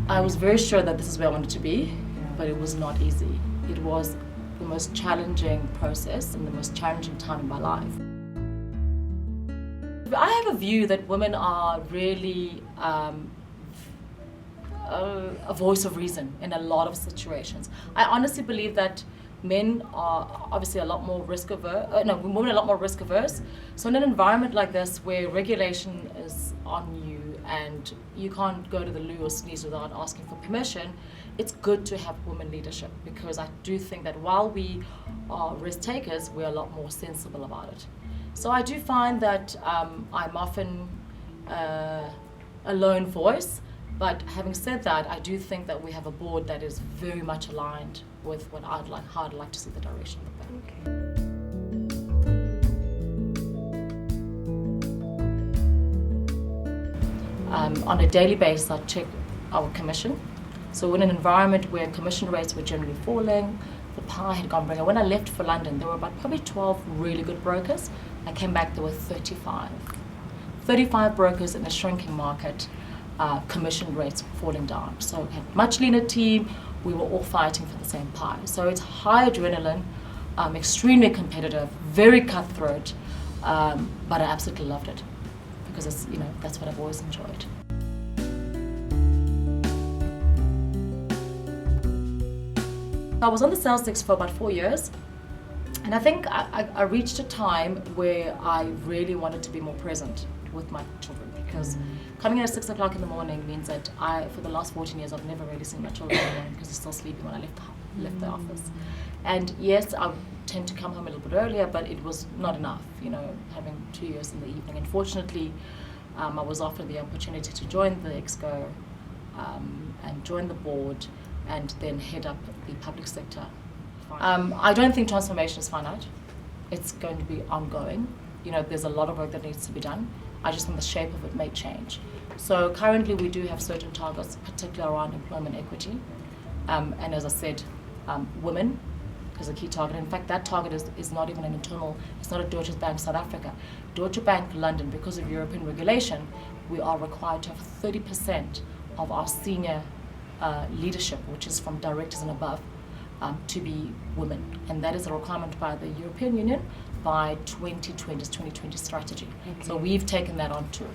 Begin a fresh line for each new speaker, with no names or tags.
I was very sure that this is where I wanted to be, but it was not easy. It was the most challenging process and the most challenging time in my life. I have a view that women are really a voice of reason in a lot of situations. I honestly believe that men are obviously a lot more risk averse. Women are a lot more risk averse. So in an environment like this where regulation is on you and you can't go to the loo or sneeze without asking for permission, it's good to have women leadership, because I do think that while we are risk takers, we're a lot more sensible about it. So I do find that I'm often a lone voice. But having said that, I do think that we have a board that is very much aligned with what how I'd like to see the direction of the bank. On a daily basis, I check our commission. So in an environment where commission rates were generally falling, the pie had gone bigger. When I left for London, there were about probably 12 really good brokers. I came back, there were 35. 35 brokers in a shrinking market. Commission rates falling down. So we had a much leaner team, we were all fighting for the same pie. So it's high adrenaline, extremely competitive, very cutthroat, but I absolutely loved it because it's, that's what I've always enjoyed. I was on the sales desk for about 4 years, and I think I reached a time where I really wanted to be more present with my children, because coming in at 6 o'clock in the morning means that for the last 14 years, I've never really seen my children alone because they're still sleeping when I left the office. And yes, I tend to come home a little bit earlier, but it was not enough, having 2 years in the evening. Unfortunately, I was offered the opportunity to join the Exco and join the board and then head up the public sector. I don't think transformation is finite. It's going to be ongoing. There's a lot of work that needs to be done. I just think the shape of it may change. So currently we do have certain targets, particularly around employment equity. And as I said, women is a key target. In fact, that target is not even an internal, it's not a Deutsche Bank South Africa. Deutsche Bank London, because of European regulation, we are required to have 30% of our senior leadership, which is from directors and above, to be women. And that is a requirement by the European Union by 2020's 2020 strategy. Okay. So we've taken that on too.